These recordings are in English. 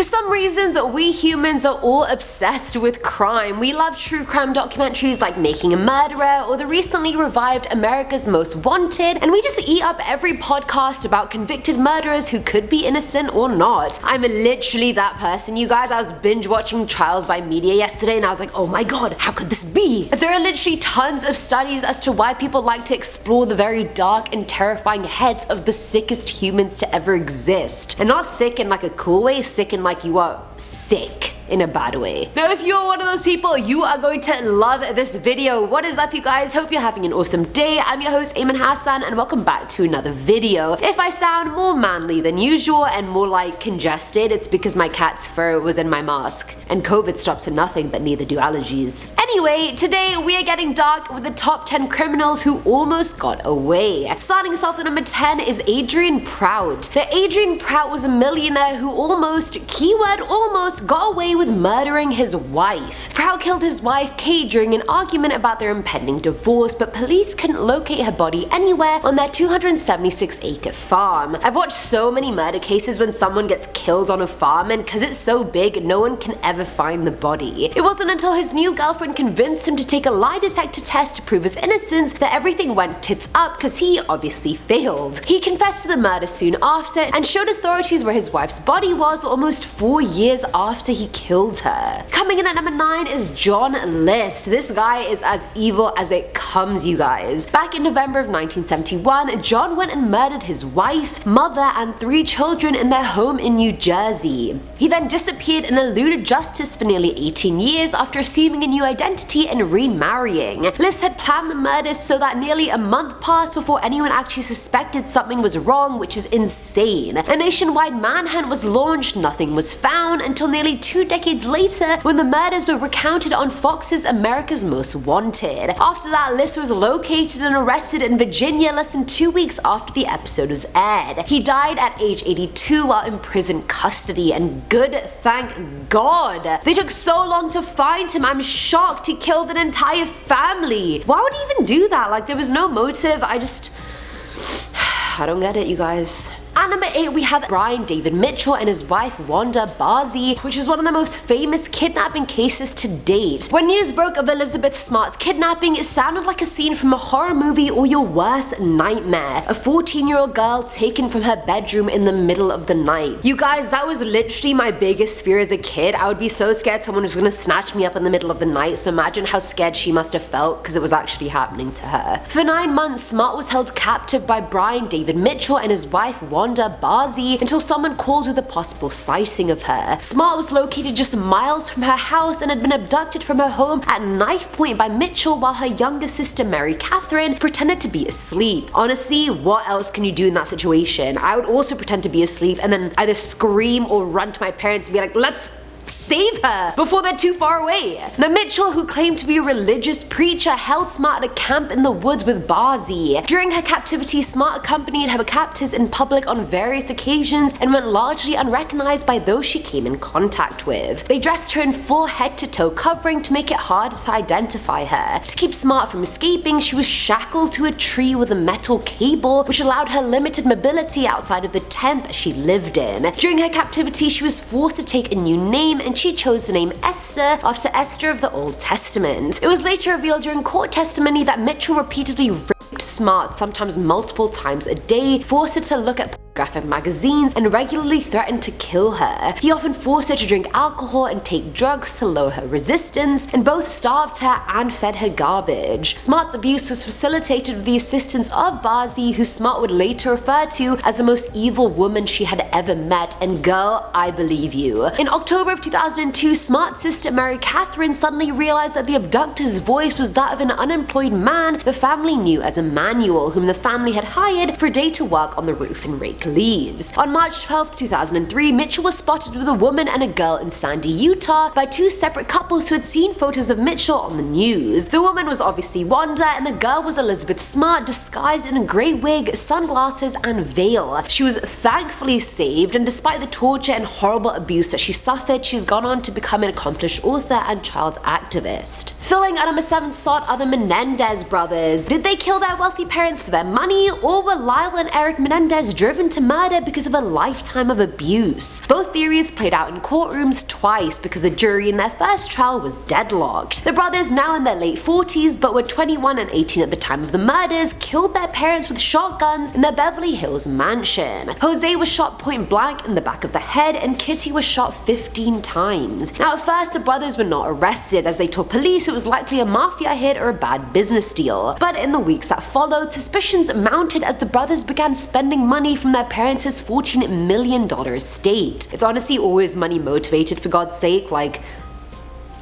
For some reasons, we humans are all obsessed with crime. We love true crime documentaries like Making a Murderer or the recently revived America's Most Wanted, and we just eat up every podcast about convicted murderers who could be innocent or not. I'm literally that person, you guys. I was binge watching Trials by Media yesterday and I was like, oh my god, how could this be? There are literally tons of studies as to why people like to explore the very dark and terrifying heads of the sickest humans to ever exist. And not sick in like a cool way, sick in like you are sick in a bad way. Now if you're one of those people, you are going to love this video. What is up, you guys? Hope you're having an awesome day. I'm your host Ayman Hassan and welcome back to another video. If I sound more manly than usual and more like congested, it's because my cat's fur was in my mask. And COVID stops at nothing, but neither do allergies. Anyway, today we are getting dark with the top 10 criminals who almost got away. Starting us off at number 10 is ADRIAN PROUT. Now ADRIAN PROUT was a millionaire who almost, keyword almost, got away with murdering his wife. PROUT killed his wife Kate during an argument about their impending divorce, but police couldn't locate her body anywhere on their 276-acre farm. I've watched so many murder cases when someone gets killed on a farm, and cause it's so big, no one can ever find the body. It wasn't until his new girlfriend convinced him to take a lie detector test to prove his innocence that everything went tits up, cause he obviously failed. He confessed to the murder soon after and showed authorities where his wife's body was almost 4 years after he killed her. Coming in at number 9 is John List. This guy is as evil as it comes, you guys. Back in November of 1971, John went and murdered his wife, mother, and 3 children in their home in New Jersey. He then disappeared and eluded justice for nearly 18 years after assuming a new identity and remarrying. List had planned the murders so that nearly a month passed before anyone actually suspected something was wrong, which is insane. A nationwide manhunt was launched, nothing was found until nearly 2 decades later when the murders were recounted on Fox's America's Most Wanted. After that, List was located and arrested in Virginia less than 2 weeks after the episode was aired. He died at age 82 while in prison custody, and good, thank God. They took so long to find him. I'm shocked he killed an entire family. Why would he even do that? Like, there was no motive. I don't get it, you guys. At number 8 we have Brian David Mitchell and his wife WANDA BARZEE, which is one of the most famous kidnapping cases to date. When news broke of Elizabeth Smart's kidnapping, it sounded like a scene from a horror movie or your worst nightmare. A 14-year-old girl taken from her bedroom in the middle of the night. You guys, that was literally my biggest fear as a kid. I would be so scared someone was gonna snatch me up in the middle of the night, so imagine how scared she must have felt because it was actually happening to her. For 9 months, Smart was held captive by Brian David Mitchell and his wife WANDA BARZEE until someone called with a possible sighting of her. Smart was located just miles from her house and had been abducted from her home at knife point by Mitchell while her younger sister Mary Catherine pretended to be asleep. Honestly, what else can you do in that situation? I would also pretend to be asleep and then either scream or run to my parents and be like, let's save her before they're too far away. Now Mitchell, who claimed to be a religious preacher, held Smart at a camp in the woods with BARZEE. During her captivity, Smart accompanied her captors in public on various occasions and went largely unrecognized by those she came in contact with. They dressed her in full head-to-toe covering to make it hard to identify her. To keep Smart from escaping, she was shackled to a tree with a metal cable, which allowed her limited mobility outside of the tent that she lived in. During her captivity, she was forced to take a new name, and she chose the name Esther after Esther of the Old Testament. It was later revealed during court testimony that Mitchell repeatedly raped Smart, sometimes multiple times a day, forced her to look at pornographic magazines, and regularly threatened to kill her. He often forced her to drink alcohol and take drugs to lower her resistance, and both starved her and fed her garbage. Smart's abuse was facilitated with the assistance of BARZEE, who Smart would later refer to as the most evil woman she had ever met, and girl, I believe you. In October of 2002, Smart's sister Mary Catherine suddenly realized that the abductor's voice was that of an unemployed man the family knew as Emmanuel, whom the family had hired for a day to work on the roof and rake leaves. On March 12, 2003, Mitchell was spotted with a woman and a girl in Sandy, Utah by 2 separate couples who had seen photos of Mitchell on the news. The woman was obviously Wanda and the girl was Elizabeth Smart, disguised in a grey wig, sunglasses, and veil. She was thankfully saved, and despite the torture and horrible abuse that she suffered, she's gone on to become an accomplished author and child activist. Filling at number 7 slot are the Menendez brothers. Did they kill their wealthy parents for their money, or were Lyle and Eric Menendez driven condemned to murder because of a lifetime of abuse. Both theories played out in courtrooms twice because the jury in their first trial was deadlocked. The brothers, now in their late 40s but were 21 and 18 at the time of the murders, killed their parents with shotguns in their Beverly Hills mansion. Jose was shot point blank in the back of the head and Kitty was shot 15 times. Now at first the brothers were not arrested as they told police it was likely a mafia hit or a bad business deal, but in the weeks that followed, suspicions mounted as the brothers began spending money from their parents' $14 million estate. It's honestly always money motivated, for God's sake, like,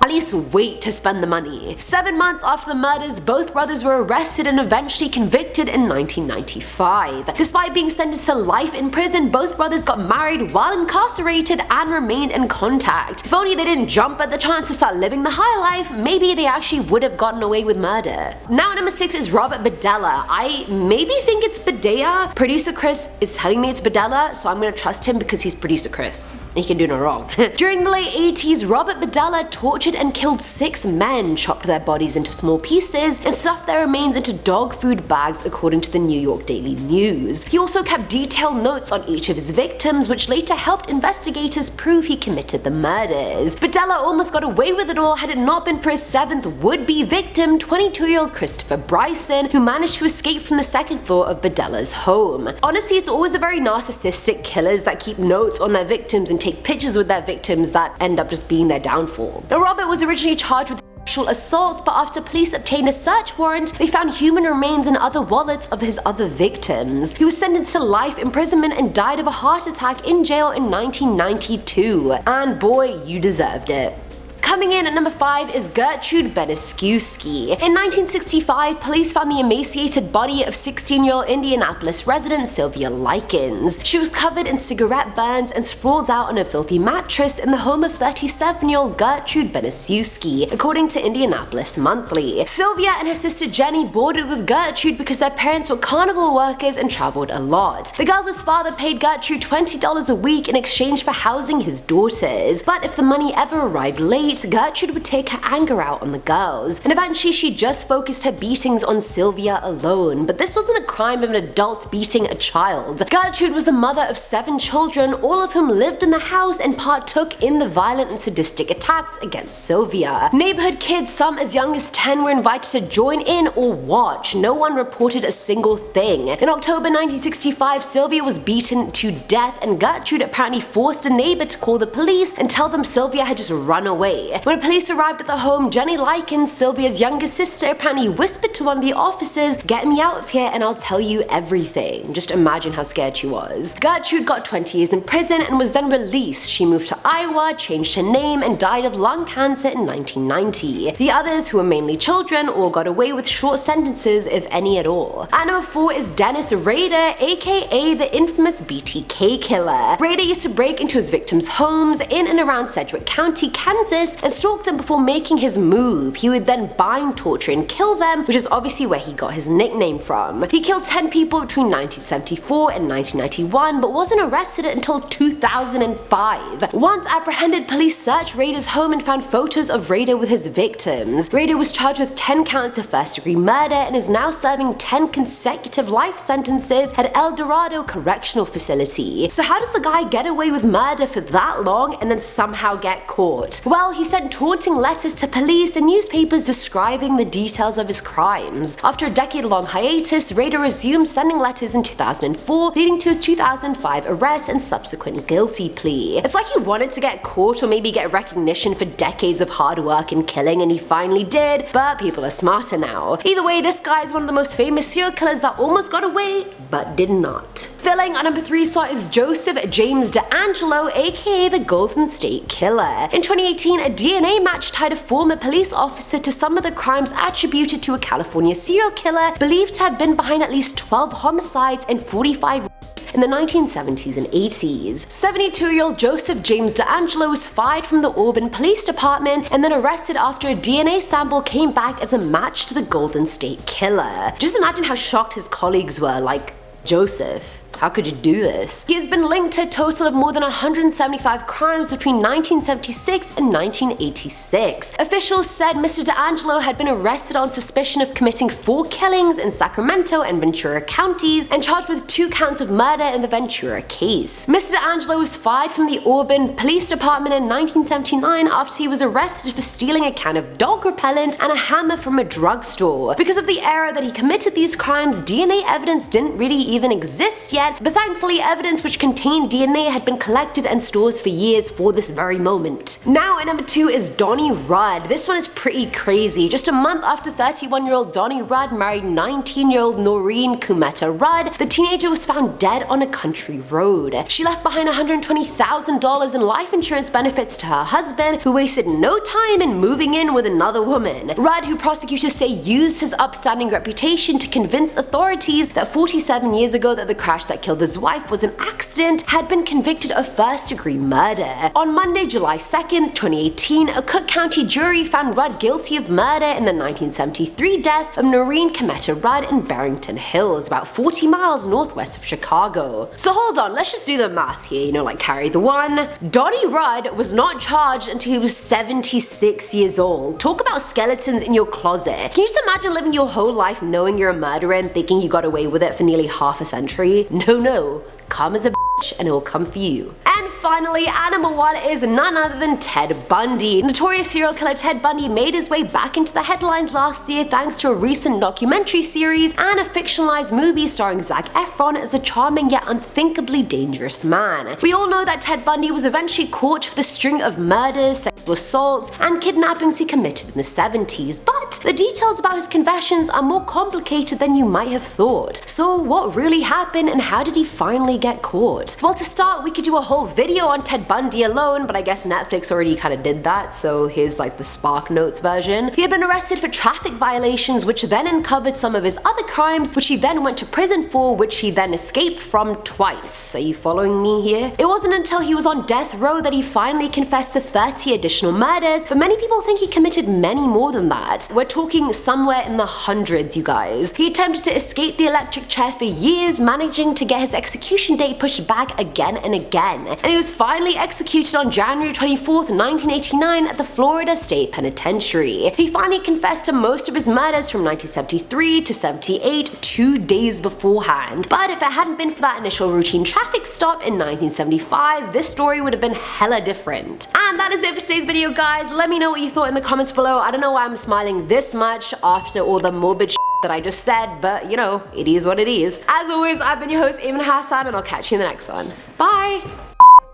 at least wait to spend the money. 7 months after the murders, both brothers were arrested and eventually convicted in 1995. Despite being sentenced to life in prison, both brothers got married while incarcerated and remained in contact. If only they didn't jump at the chance to start living the high life, maybe they actually would have gotten away with murder. Now at number 6 is Robert BERDELLA. I maybe think it's BERDELLA. Producer Chris is telling me it's BERDELLA, so I'm gonna trust him because he's producer Chris. He can do no wrong. During the late 80s, Robert BERDELLA tortured and killed 6 men, chopped their bodies into small pieces, and stuffed their remains into dog food bags, according to the New York Daily News. He also kept detailed notes on each of his victims, which later helped investigators prove he committed the murders. BERDELLA almost got away with it all had it not been for his 7th would-be victim, 22-year-old Christopher Bryson, who managed to escape from the 2nd floor of BERDELLA's home. Honestly, it's always the very narcissistic killers that keep notes on their victims and take pictures with their victims that end up just being their downfall. Now, Robert was originally charged with sexual assault, but after police obtained a search warrant, they found human remains and other wallets of his other victims. He was sentenced to life imprisonment and died of a heart attack in jail in 1992. And boy, you deserved it. Coming in at number 5 is Gertrude Beneszewski. In 1965, police found the emaciated body of 16-year-old Indianapolis resident Sylvia Likens. She was covered in cigarette burns and sprawled out on a filthy mattress in the home of 37-year-old Gertrude Beneszewski, according to Indianapolis Monthly. Sylvia and her sister Jenny boarded with Gertrude because their parents were carnival workers and traveled a lot. The girls' father paid Gertrude $20 a week in exchange for housing his daughters, but if the money ever arrived late, Gertrude would take her anger out on the girls, and eventually she just focused her beatings on Sylvia alone. But this wasn't a crime of an adult beating a child. Gertrude was the mother of 7 children, all of whom lived in the house and partook in the violent and sadistic attacks against Sylvia. Neighborhood kids, some as young as 10, were invited to join in or watch. No one reported a single thing. In October 1965, Sylvia was beaten to death, and Gertrude apparently forced a neighbor to call the police and tell them Sylvia had just run away. When police arrived at the home, Jenny Likens, Sylvia's younger sister, apparently whispered to one of the officers, "Get me out of here and I'll tell you everything." Just imagine how scared she was. Gertrude got 20 years in prison and was then released. She moved to Iowa, changed her name, and died of lung cancer in 1990. The others, who were mainly children, all got away with short sentences, if any at all. At number 4 is Dennis Rader, aka the infamous BTK killer. Rader used to break into his victims' homes in and around Sedgwick County, Kansas, and stalk them before making his move. He would then bind, torture, and kill them, which is obviously where he got his nickname from. He killed 10 people between 1974 and 1991, but wasn't arrested until 2005. Once apprehended, police searched Rader's home and found photos of Rader with his victims. Rader was charged with 10 counts of first-degree murder and is now serving 10 consecutive life sentences at El Dorado Correctional Facility. So how does a guy get away with murder for that long and then somehow get caught? Well, he sent taunting letters to police and newspapers describing the details of his crimes. After a decade-long hiatus, Rader resumed sending letters in 2004, leading to his 2005 arrest and subsequent guilty plea. It's like he wanted to get caught or maybe get recognition for decades of hard work and killing, and he finally did, but people are smarter now. Either way, this guy is one of the most famous serial killers that almost got away, but did not. Filling on number 3 slot is Joseph James DeAngelo, aka the Golden State Killer. In 2018, a DNA match tied a former police officer to some of the crimes attributed to a California serial killer believed to have been behind at least 12 homicides and 45 rapes in the 1970s and 80s. 72-year-old Joseph James DeAngelo was fired from the Auburn Police Department and then arrested after a DNA sample came back as a match to the Golden State Killer. Just imagine how shocked his colleagues were, like, Joseph. How could you do this? He has been linked to a total of more than 175 crimes between 1976 and 1986. Officials said Mr. DeAngelo had been arrested on suspicion of committing 4 killings in Sacramento and Ventura counties and charged with 2 counts of murder in the Ventura case. Mr. DeAngelo was fired from the Auburn Police Department in 1979 after he was arrested for stealing a can of dog repellent and a hammer from a drugstore. Because of the era that he committed these crimes, DNA evidence didn't really even exist yet, but thankfully evidence which contained DNA had been collected and stored for years for this very moment. Now at number 2 is Donnie Rudd. This one is pretty crazy. Just a month after 31-year-old Donnie Rudd married 19-year-old Noreen Kumeta Rudd, the teenager was found dead on a country road. She left behind $120,000 in life insurance benefits to her husband, who wasted no time in moving in with another woman. Rudd, who prosecutors say used his upstanding reputation to convince authorities that 47 years ago that the crash that killed his wife was an accident, had been convicted of first-degree murder. On Monday, July 2nd, 2018, a Cook County jury found Rudd guilty of murder in the 1973 death of Noreen Kumeta Rudd in Barrington Hills, about 40 miles northwest of Chicago. So hold on, let's just do the math here, you know, like carry the one. Donnie Rudd was not charged until he was 76 years old. Talk about skeletons in your closet. Can you just imagine living your whole life knowing you're a murderer and thinking you got away with it for nearly half a century? No. Come as a bitch and it will come for you. And finally, at number 1 is none other than Ted Bundy. Notorious serial killer Ted Bundy made his way back into the headlines last year thanks to a recent documentary series and a fictionalized movie starring Zac Efron as a charming yet unthinkably dangerous man. We all know that Ted Bundy was eventually caught for the string of murders, sexual assaults, and kidnappings he committed in the 70s, but the details about his confessions are more complicated than you might have thought. So what really happened and how did he finally get caught? Well, to start, we could do a whole video on Ted Bundy alone, but I guess Netflix already kind of did that, so here's like the Spark Notes version. He had been arrested for traffic violations, which then uncovered some of his other crimes, which he then went to prison for, which he then escaped from twice. Are you following me here? It wasn't until he was on death row that he finally confessed to 30 additional murders, but many people think he committed many more than that. We're talking somewhere in the hundreds, you guys. He attempted to escape the electric chair for years, managing to get his execution date pushed back again and again. And he was finally executed on January 24th, 1989 at the Florida State Penitentiary. He finally confessed to most of his murders from 1973 to 78, 2 days beforehand. But if it hadn't been for that initial routine traffic stop in 1975, this story would have been hella different. And that is it for today's video, guys. Let me know what you thought in the comments below. I don't know why I'm smiling this much after all the morbid that I just said, but you know, it is what it is. As always, I've been your host, Eamon Hassan, and I'll catch you in the next one. Bye!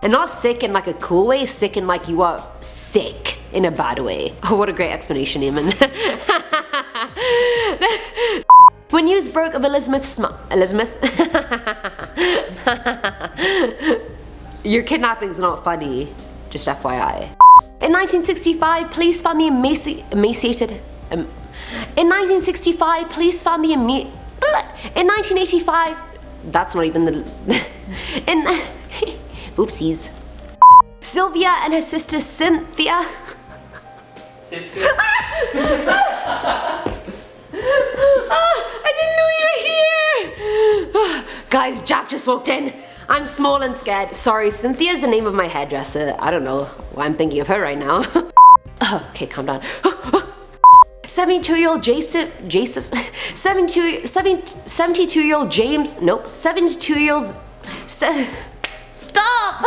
And not sick in like a cool way, sick in like you are sick in a bad way. Oh, what a great explanation, Eamon. When news broke of Elizabeth Your kidnapping's not funny, just FYI. In 1965, police found the emaciated in 1965, police found the in 1985, that's not even the in oopsies. Sylvia and her sister Cynthia. I didn't know you were here. Guys, Jack just walked in. I'm small and scared. Sorry, Cynthia's the name of my hairdresser. I don't know why I'm thinking of her right now. Okay, calm down. 72-year-old 72-year-old James, nope, 72-year-old, stop!